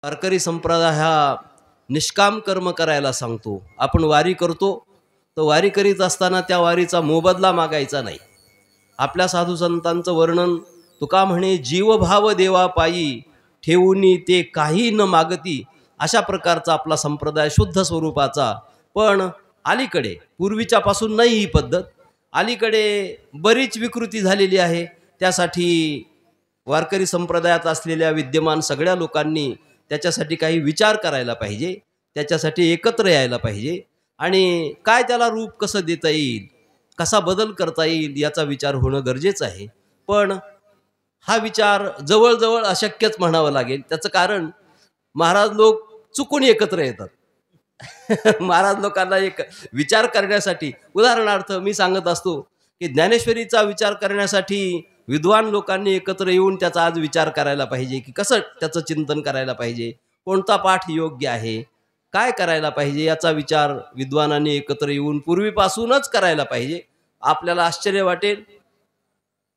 वारकरी संप्रदाय हा निष्काम कर्म करायला सांगतो. आपण वारी करतो तर वारी करीत असताना त्या वारीचा मोबदला मागायचा नाही. आपल्या साधू संतांचं वर्णन तुका म्हणे, जीवभाव देवा पायी ठेवूनी ते काही न मागती, अशा प्रकारचा आपला संप्रदाय शुद्ध स्वरूपाचा. पण अलीकडे पूर्वीच्यापासून नाही ही पद्धत, अलीकडे बरीच विकृती झालेली आहे. त्यासाठी वारकरी संप्रदायात असलेल्या विद्यमान सगळ्या लोकांनी त्याच्यासाठी काही विचार करायला पाहिजे, त्याच्यासाठी एकत्र यायला पाहिजे आणि काय त्याला रूप कसं देता येईल, कसा बदल करता येईल याचा विचार होणं गरजेचं आहे. पण हा विचार जवळजवळ अशक्यच म्हणावं लागेल. त्याचं कारण महाराज लोक चुकून एकत्र येतात. महाराज लोकांना एक विचार करण्यासाठी, उदाहरणार्थ मी सांगत असतो की ज्ञानेश्वरीचा विचार करण्यासाठी विद्वान लोकांनी एकत्र येऊन त्याचा आज विचार करायला पाहिजे की कसं त्याचं चिंतन करायला पाहिजे, कोणता पाठ योग्य आहे, काय करायला पाहिजे याचा विचार विद्वानांनी एकत्र येऊन पूर्वीपासूनच करायला पाहिजे. आपल्याला आश्चर्य वाटेल,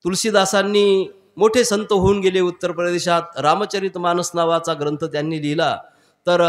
तुलसीदासांनी मोठे संत होऊन गेले उत्तर प्रदेशात. रामचरितमानस नावाचा ग्रंथ त्यांनी लिहिला तर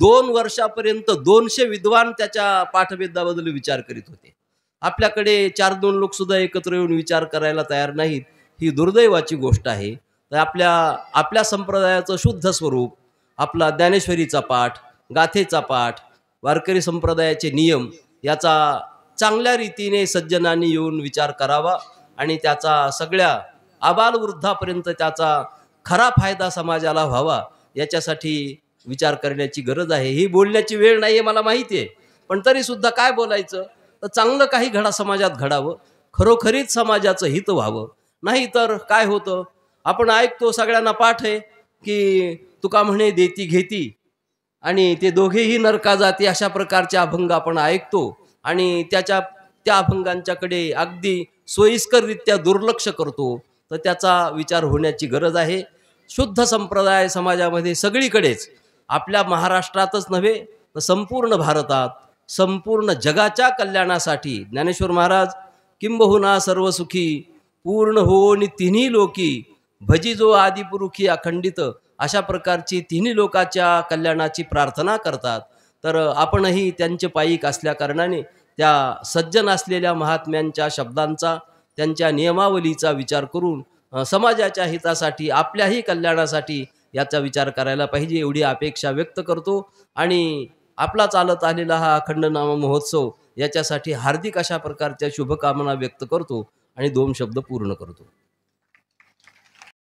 2 वर्षापर्यंत 200 विद्वान त्याच्या पाठभेदाबद्दल विचार करीत होते. आपल्याकडे 4-2 लोकसुद्धा एकत्र येऊन विचार करायला तयार नाहीत. ही दुर्दैवाची गोष्ट आहे. तर आपल्या संप्रदायाचं शुद्ध स्वरूप, आपला ज्ञानेश्वरीचा पाठ, गाथेचा पाठ, वारकरी संप्रदायाचे नियम याचा चांगल्या रीतीने सज्जनांनी येऊन विचार करावा आणि त्याचा सगळ्या आबालवृद्धापर्यंत त्याचा खरा फायदा समाजाला व्हावा, याच्यासाठी विचार करण्याची गरज आहे. ही बोलण्याची वेळ नाही आहे मला माहिती आहे, पण तरीसुद्धा काय बोलायचं, तर चांगलं काही समाजात घडावं, खरोखरीच समाजाचं हित व्हावं. नाही तर काय होतं, आपण ऐकतो सगळ्यांना पाठ आहे की तुका म्हणे देती घेती आणि ते दोघेही नरका जाती, अशा प्रकारचे अभंग आपण ऐकतो आणि त्या अभंगांच्याकडे अगदी सोयीस्कररित्या दुर्लक्ष करतो. तर त्याचा विचार होण्याची गरज आहे. शुद्ध संप्रदाय समाजामध्ये सगळीकडेच, आपल्या महाराष्ट्रातच नव्हे तर संपूर्ण भारतात, संपूर्ण जगाच्या कल्याणासाठी ज्ञानेश्वर महाराज किंबहुना सर्वसुखी पूर्ण होनी तिन्ही लोकी भजी जो आदिपुरुषी अखंडित, अशा प्रकारची तिन्ही लोकाच्या कल्याणाची प्रार्थना करतात. तर आपणही त्यांचे पायिक असल्या कारणाने त्या सज्जन असलेल्या महात्म्यांच्या शब्दांचा, त्यांच्या नियमावलीचा विचार करून समाजाच्या हितासाठी, आपल्याही कल्याणासाठी याचा विचार करायला पाहिजे, एवढी अपेक्षा व्यक्त करतो. आणि आपला चालत आलेला हा अखंड नाम महोत्सव याच्यासाठी हार्दिक अशा प्रकारच्या शुभकामना व्यक्त करतो आणि 2 शब्द पूर्ण करतो.